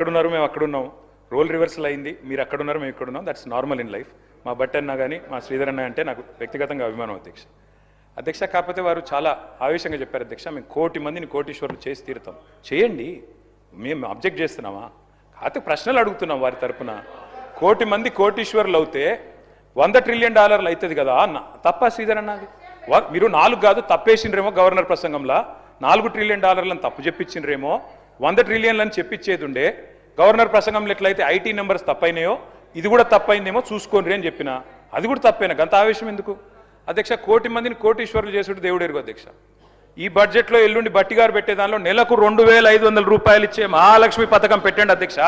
ఎక్కడున్నారు మేము అక్కడున్నాం, role reversal అయింది, మీరు అక్కడున్నారు మేము ఇక్కడున్నాం. That's normal in life. మా బట్టి అన్న కానీ మా శ్రీధర్ అన్న అంటే నాకు వ్యక్తిగతంగా అభిమానం అధ్యక్ష. కాకపోతే వారు చాలా ఆవేశంగా చెప్పారు అధ్యక్ష, మేము 1 కోటి మందిని కోటీశ్వరులు చేసి తీరుతాం. చేయండి, మేము అబ్జెక్ట్ చేస్తున్నామా? కాకపోతే ప్రశ్నలు అడుగుతున్నాం వారి తరపున. 1 కోటి మంది కోటీశ్వరులు అవుతే $100 ట్రిలియన్ అవుతుంది కదా అన్న. తప్ప శ్రీధర్ అన్నది మీరు 4 కాదు తప్పేసిండ్రేమో, గవర్నర్ ప్రసంగంలో 4 ట్రిలియన్ డాలర్లను తప్పు చెప్పించిండ్రేమో, 100 ట్రిలియన్లని చెప్పించేది ఉండే. గవర్నర్ ప్రసంగంలో ఎట్లయితే ఐటీ నెంబర్స్ తప్పైనాయో ఇది కూడా తప్పైందేమో చూసుకోండి అని చెప్పిన. అది కూడా తప్పైనా గంత ఆవేశం ఎందుకు అధ్యక్ష? 1 కోటి మందిని కోటీశ్వరులు చేసుడు దేవుడు ఎరుగు అధ్యక్ష. ఈ బడ్జెట్లో ఎల్లుండి బట్టిగారు పెట్టే దానిలో నెలకు $2,500 ఇచ్చే మహాలక్ష్మి పథకం పెట్టండి అధ్యక్ష.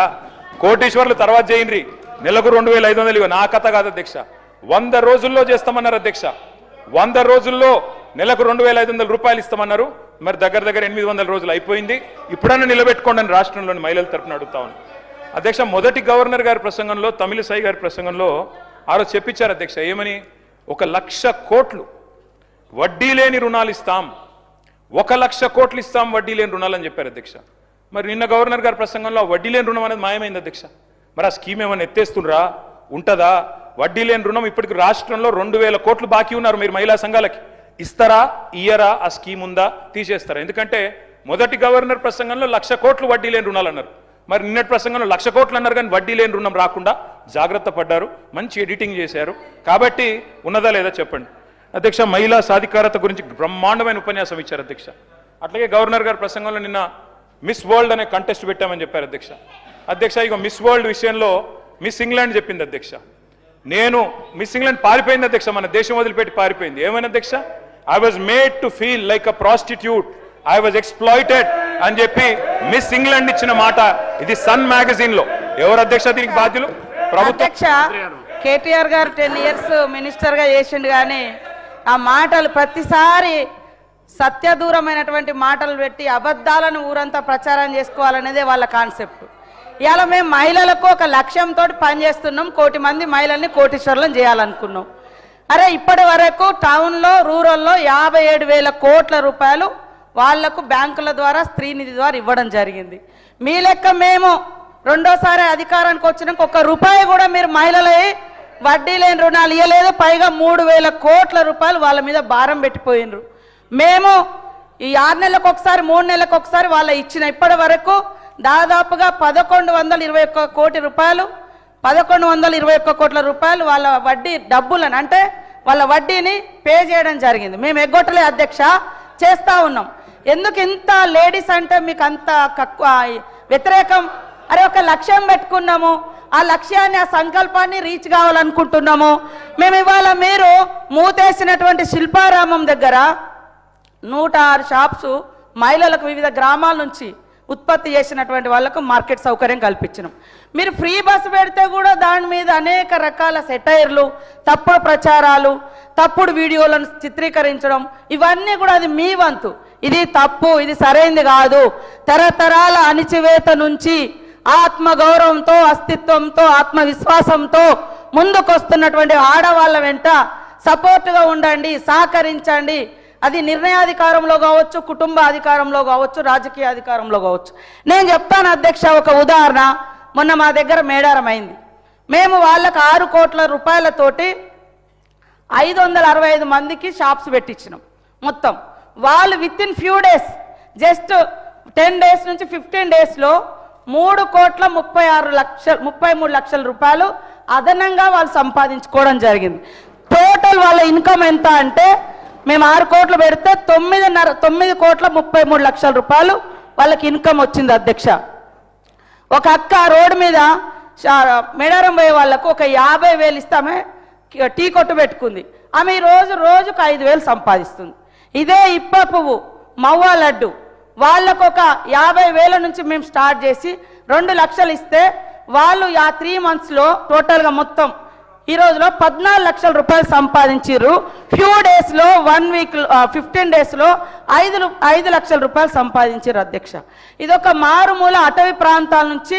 కోటీశ్వరులు తర్వాత చేయండి, నెలకు 2,500 ఇవ్వ. నా కథ కాదు అధ్యక్ష, 100 రోజుల్లో చేస్తామన్నారు అధ్యక్ష. 100 రోజుల్లో నెలకు $2,500 ఇస్తామన్నారు. మరి దగ్గర 800 రోజులు అయిపోయింది. ఇప్పుడన్నా నిలబెట్టుకోండి అని రాష్ట్రంలోని మహిళల తరఫున అడుగుతా ఉన్నాను అధ్యక్ష. మొదటి గవర్నర్ గారి ప్రసంగంలో, తమిళిసై గారి ప్రసంగంలో ఆ రోజు చెప్పించారు అధ్యక్ష. ఏమని? 1,00,000 కోట్లు వడ్డీ లేని రుణాలు ఇస్తాం, 1,00,000 కోట్లు ఇస్తాం వడ్డీ లేని రుణాలు అని చెప్పారు అధ్యక్ష. మరి నిన్న గవర్నర్ గారి ప్రసంగంలో వడ్డీ లేని రుణం అనేది మాయమైంది అధ్యక్ష. మరి ఆ స్కీమ్ ఏమైనా ఎత్తేస్తుండ్రా? ఉంటుందా? వడ్డీ లేని రుణం ఇప్పటికి రాష్ట్రంలో 2,000 కోట్లు బాకీ ఉన్నారు. మీరు మహిళా సంఘాలకి ఇస్తారా, ఇయ్యరా? ఆ స్కీమ్ ఉందా, తీసేస్తారా? ఎందుకంటే మొదటి గవర్నర్ ప్రసంగంలో 1,00,000 కోట్లు వడ్డీ లేని రుణాలు అన్నారు. మరి నిన్నటి ప్రసంగంలో 1,00,000 కోట్లు అన్నారు కానీ వడ్డీ లేని రుణం రాకుండా జాగ్రత్త పడ్డారు, మంచి ఎడిటింగ్ చేశారు. కాబట్టి ఉన్నదా లేదా చెప్పండి అధ్యక్ష. మహిళా సాధికారత గురించి బ్రహ్మాండమైన ఉపన్యాసం ఇచ్చారు అధ్యక్ష. అట్లాగే గవర్నర్ గారి ప్రసంగంలో నిన్న మిస్ వరల్డ్ అనే కంటెస్ట్ పెట్టామని చెప్పారు అధ్యక్ష. ఇక మిస్ వరల్డ్ విషయంలో మిస్ ఇంగ్లాండ్ చెప్పింది అధ్యక్ష. నేను మిస్ ఇంగ్లాండ్ పారిపోయింది అధ్యక్ష, మన దేశం వదిలిపెట్టి పారిపోయింది. ఏమైనా అధ్యక్ష? I was made to feel like a prostitute, I was exploited అని చెప్పి మిస్ ఇంగ్లాండ్ ఇచ్చిన మాట ఇది సన్ మ్యాగజైన్ లో. ఎవరు అధ్యక్ష దీనికి బాధ్యులు? ప్రభుత్వం. కేటీఆర్ గారు 10 years మినిస్టర్ గా చేసిండు, కానీ ఆ మాటలు ప్రతిసారి సత్యదూరమైనటువంటి మాటలు పెట్టి అబద్ధాలను ఊరంతా ప్రచారం చేసుకోవాలనేదే వాళ్ళ కాన్సెప్ట్. ఇవాళ మేము మహిళలకు ఒక లక్ష్యంతో పనిచేస్తున్నాం, 1 కోటి మంది మహిళల్ని కోటీశ్వరులను చేయాలనుకున్నాం. అరే ఇప్పటి వరకు టౌన్లో, రూరల్లో 57,000 కోట్ల రూపాయలు వాళ్లకు బ్యాంకుల ద్వారా, స్త్రీనిధి ద్వారా ఇవ్వడం జరిగింది. మీ లెక్క మేము రెండోసారి అధికారానికి వచ్చినాక 1 రూపాయి కూడా మీరు మహిళలై వడ్డీ లేని రుణాలు ఇవ్వలేదు. పైగా 3,000 కోట్ల రూపాయలు వాళ్ళ మీద భారం పెట్టిపోయినరు. మేము ఈ 6 నెలలకు ఒకసారి, 3 నెలలకు ఒకసారి వాళ్ళ ఇచ్చిన ఇప్పటి వరకు దాదాపుగా 1,121 కోటి రూపాయలు, 1,121 కోట్ల రూపాయలు వాళ్ళ వడ్డీ డబ్బులను, అంటే వాళ్ళ వడ్డీని పే చేయడం జరిగింది. మేము ఎగ్గొట్టలే అధ్యక్ష, చేస్తూ ఉన్నాం. ఎందుకు ఇంత లేడీస్ అంటే మీకు అంత వ్యతిరేకం? అరే ఒక లక్ష్యం పెట్టుకున్నాము, ఆ లక్ష్యాన్ని, ఆ సంకల్పాన్ని రీచ్ కావాలనుకుంటున్నాము. మేము ఇవాళ మీరు మూతేసినటువంటి శిల్పారామం దగ్గర 106 షాప్స్ మహిళలకు వివిధ గ్రామాల నుంచి ఉత్పత్తి చేసినటువంటి వాళ్లకు మార్కెట్ సౌకర్యం కల్పించినాం. మీరు ఫ్రీ బస్సు పెడితే కూడా దాని మీద అనేక రకాల సెటైర్లు, తప్పుడు ప్రచారాలు, తప్పుడు వీడియోలను చిత్రీకరించడం, ఇవన్నీ కూడా అది మీ వంతు. ఇది తప్పు, ఇది సరైనది కాదు. తరతరాల అణిచివేత నుంచి ఆత్మగౌరవంతో, అస్తిత్వంతో, ఆత్మవిశ్వాసంతో ముందుకొస్తున్నటువంటి ఆడవాళ్ళ వెంట సపోర్టుగా ఉండండి, సహకరించండి. అది నిర్ణయాధికారంలో కావచ్చు, కుటుంబ అధికారంలో కావచ్చు, రాజకీయ అధికారంలో కావచ్చు. నేను చెప్తాను అధ్యక్ష, ఒక ఉదాహరణ. మొన్న మా దగ్గర మేడారం అయింది. మేము వాళ్ళకు 6 కోట్ల రూపాయలతోటి 565 మందికి షాప్స్ పెట్టించినాం. మొత్తం వాళ్ళు within few days, just 10 days నుంచి 15 daysలో 3,33 లక్షల రూపాయలు అదనంగా వాళ్ళు సంపాదించుకోవడం జరిగింది. టోటల్ వాళ్ళ ఇన్కమ్ ఎంత అంటే, మేము 6 కోట్లు పెడితే 9,33 లక్షల రూపాయలు వాళ్ళకి ఇన్కమ్ వచ్చింది అధ్యక్ష. ఒక అక్క రోడ్డు మీద మేడారం పోయే వాళ్ళకు ఒక 50,000 ఇస్తామే టీ కొట్టు పెట్టుకుంది. ఆమె రోజుకు 5,000 సంపాదిస్తుంది. ఇదే ఇప్ప పువ్వు, మవ్వ లడ్డు, వాళ్ళకు ఒక 50,000 నుంచి మేము స్టార్ట్ చేసి 2 లక్షలు ఇస్తే వాళ్ళు ఆ 3 monthsలో టోటల్గా మొత్తం ఈ రోజులో 14 లక్షల రూపాయలు సంపాదించారు. ఫ్యూ డేస్లో, 1 week 15 daysలో 5 లక్షల రూపాయలు సంపాదించారు అధ్యక్ష. ఇదొక మారుమూల అటవీ ప్రాంతాల నుంచి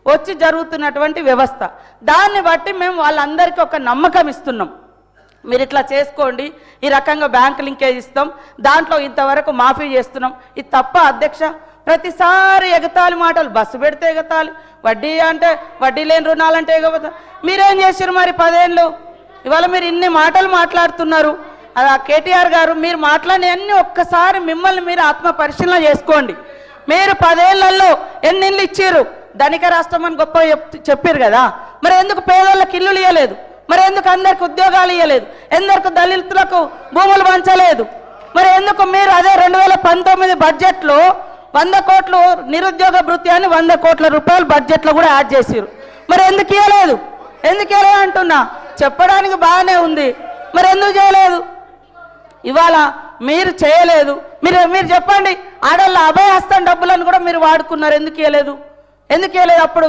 వచ్చి జరుగుతున్నటువంటి వ్యవస్థ. దాన్ని బట్టి మేము వాళ్ళందరికీ ఒక నమ్మకం ఇస్తున్నాం. మీరు ఇట్లా చేసుకోండి, ఈ రకంగా బ్యాంక్ లింకేజ్ ఇస్తాం, దాంట్లో ఇంతవరకు మాఫీ చేస్తున్నాం. ఇది తప్ప అధ్యక్ష? ప్రతిసారి ఎగతాళి మాటలు, బస్సు పెడితే ఎగతాళి, వడ్డీ అంటే వడ్డీ లేని రుణాలంటే ఎగతాళి. మీరేం చేశారు మరి 10 ఏళ్ళు? ఇవాళ మీరు ఇన్ని మాటలు మాట్లాడుతున్నారు. అది ఆ కేటీఆర్ గారు మీరు మాట్లాడినవన్నీ ఒక్కసారి మిమ్మల్ని మీరు ఆత్మ పరిశీలన చేసుకోండి. మీరు 10 ఏళ్లలో ఎన్ని ఇళ్ళు ఇచ్చారు? ధనిక రాష్ట్రం అని గొప్ప చెప్పారు కదా, మరి ఎందుకు పేదోళ్ళకి ఇల్లులు ఇవ్వలేదు? మరి ఎందుకు అందరికి ఉద్యోగాలు ఇవ్వలేదు? ఎందుకు దళితులకు భూములు పంచలేదు? మరి ఎందుకు మీరు అదే 2019 బడ్జెట్లో 100 కోట్లు నిరుద్యోగ భృతి అని 100 కోట్ల రూపాయలు బడ్జెట్లో కూడా యాడ్ చేశారు. మరి ఎందుకు ఇవ్వలేదు? ఎందుకు ఇవ్వలేదు అంటున్నా. చెప్పడానికి బాగానే ఉంది, మరి ఎందుకు చేయలేదు? ఇవాళ మీరు చేయలేదు. మీరు చెప్పండి, ఆడవాళ్ళ అభయహస్తం డబ్బులను కూడా మీరు వాడుకున్నారు. ఎందుకు ఇవ్వలేదు? ఎందుకు ఇవ్వలేదు? అప్పుడు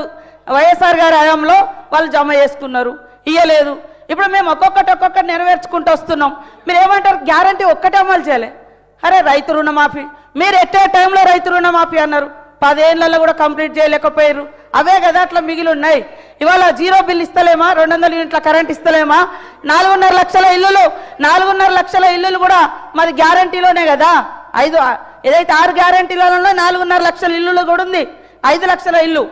వైఎస్ఆర్ గారి హయాంలో వాళ్ళు జమ చేసుకున్నారు, ఇవ్వలేదు. ఇప్పుడు మేము ఒక్కొక్కటి నెరవేర్చుకుంటూ వస్తున్నాం. మీరు ఏమంటారు? గ్యారంటీ ఒక్కటే అమలు చేయలే. అరే రైతు రుణమాఫీ మీరు ఎట్టే టైంలో రైతు రుణమాఫీ అన్నారు, 10 ఏళ్లలో కూడా కంప్లీట్ చేయలేకపోయారు. అవే కదా అట్లా మిగిలి ఉన్నాయి. ఇవాళ 0 బిల్ ఇస్తలేమా? 200 యూనిట్ల కరెంట్ ఇస్తలేమా? 4.5 లక్షల ఇల్లులు, 4.5 లక్షల ఇల్లులు కూడా మాది గ్యారంటీలోనే కదా. ఏదైతే 6 గ్యారంటీలలో 4.5 లక్షల ఇల్లులు కూడా ఉంది, 5 లక్షల ఇల్లు.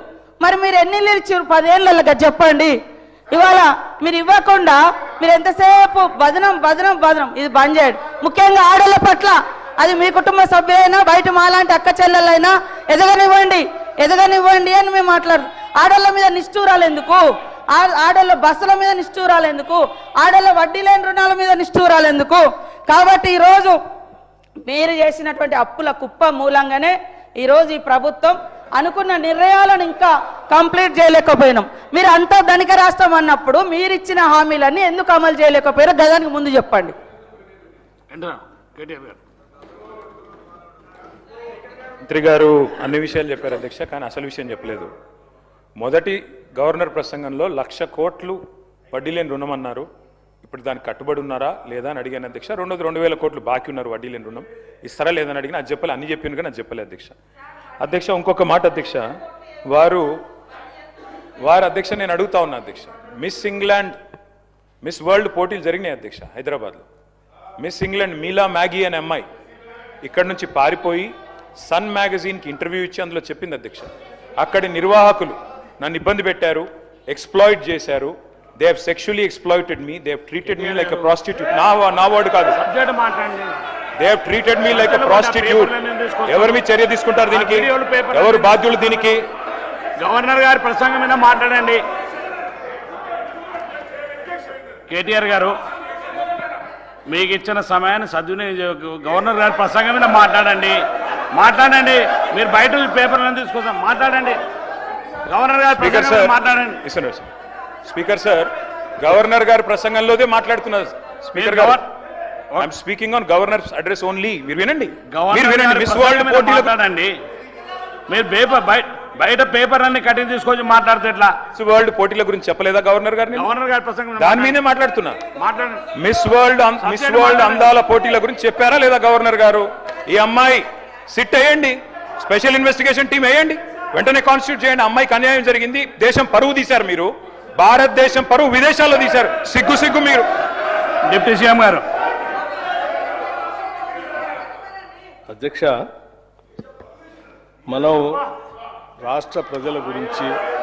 మరి మీరు ఎన్ని ఇల్లు ఇచ్చారు 10 ఏళ్ళగా చెప్పండి. ఇవాళ మీరు ఇవ్వకుండా మీరు ఎంతసేపు బదనం ఇది బంద్ చేయండి. ముఖ్యంగా ఆడళ్ళ పట్ల, అది మీ కుటుంబ సభ్యులైనా బయట మాలాంటి అక్క చెల్లెళ్ళైనా ఎదగనివ్వండి అని మేము మాట్లాడు. ఆడళ్ళ మీద నిష్ఠూరాలు ఎందుకు? ఆడళ్ళ బస్సుల మీద నిష్ఠూరాలు ఎందుకు? ఆడళ్ళ వడ్డీ లేని రుణాల మీద నిష్ఠూరాలు ఎందుకు? కాబట్టి ఈరోజు మీరు చేసినటువంటి అప్పుల కుప్ప మూలంగానే ఈరోజు ఈ ప్రభుత్వం అనుకున్న నిర్ణయాలను ఇంకా కంప్లీట్ చేయలేకపోయినాం. మీరు అంతా ధనిక రాష్ట్రం అన్నప్పుడు మీరు ఇచ్చిన హామీలన్నీ ఎందుకు అమలు చేయలేకపోయారో గదానికి ముందు చెప్పండి. మంత్రి గారు అన్ని విషయాలు చెప్పారు అధ్యక్ష, కానీ అసలు విషయం చెప్పలేదు. మొదటి గవర్నర్ ప్రసంగంలో 1,00,000 కోట్లు వడ్డీ లేని రుణం అన్నారు. ఇప్పుడు దానికి కట్టుబడి ఉన్నారా లేదా అని అడిగాను అధ్యక్ష. 2,000 కోట్లు బాకీ ఉన్నారు వడ్డీ లేని రుణం, ఇస్తారా లేదని అడిగిన. అది చెప్పలే, అన్ని చెప్పింది కానీ అది చెప్పలేదు అధ్యక్ష. అధ్యక్ష ఇంకొక మాట అధ్యక్ష, వారు అధ్యక్ష నేను అడుగుతా ఉన్నా అధ్యక్ష, మిస్ ఇంగ్లాండ్ మిస్ వరల్డ్ పోటీలు జరిగినాయి అధ్యక్ష హైదరాబాద్లో. మిస్ ఇంగ్లాండ్ మీలా మ్యాగీ అనే అమ్మాయి ఇక్కడ నుంచి పారిపోయి సన్ మ్యాగజైన్కి ఇంటర్వ్యూ ఇచ్చి అందులో చెప్పింది అధ్యక్ష, అక్కడి నిర్వాహకులు నన్ను ఇబ్బంది పెట్టారు, ఎక్స్ప్లాయిట్ చేశారు, they have sexually exploited me, they have treated me like a prostitute. నా వర్డ్ కాదు, they have treated me like a prostitute. ఎవరి మీద చర్య తీసుకుంటారు దీనికి? ఎవరు బాధ్యులు దీనికి? గవర్నర్ గారి ప్రసంగం మీద మాట్లాడండి. కేటీఆర్ గారు మీకు ఇచ్చిన సమయాన్ని సద్వినియోగం, గవర్నర్ గారి ప్రసంగం మీద మాట్లాడండి. మీరు బయట పేపర్లను తీసుకొస్తాం, మాట్లాడండి. గవర్నర్ గారి ప్రసంగం మీద మాట్లాడండి. స్పీకర్ సార్, గవర్నర్ గారి ప్రసంగంలోదే మాట్లాడుతున్నారు స్పీకర్ గారు. I'm speaking on governors address only. మీరు వినండి. మిస్ వరల్డ్ పోటీలో మాట్లాడండి. మీరు బయట పేపర్ అన్ని కటింగ్ తీసుకొచ్చి మాట్లాడితే ఎట్లా? వరల్డ్ పోటీల గురించి చెప్పలేదా గవర్నర్ గారిని? గవర్నర్ గారి ప్రసంగం దాని మీదే మాట్లాడుతున్నా. మాట్లాడండి. మిస్ వరల్డ్ అందాల పోటీల గురించి చెప్పారా లేదా గవర్నర్ గారు? ఈ అమ్మాయి సిట్ వేయండి, స్పెషల్ ఇన్వెస్టిగేషన్ టీం వేయండి, వెంటనే కాన్స్టిట్యూట్ చేయండి. అమ్మాయికి అన్యాయం జరిగింది, దేశం పరువు తీశారు మీరు, భారతదేశం పరువు విదేశాల్లో తీశారు. సిగ్గు మీరు. డిప్యూటీ సీఎం గారు. అధ్యక్ష, మనం రాష్ట్ర ప్రజల గురించి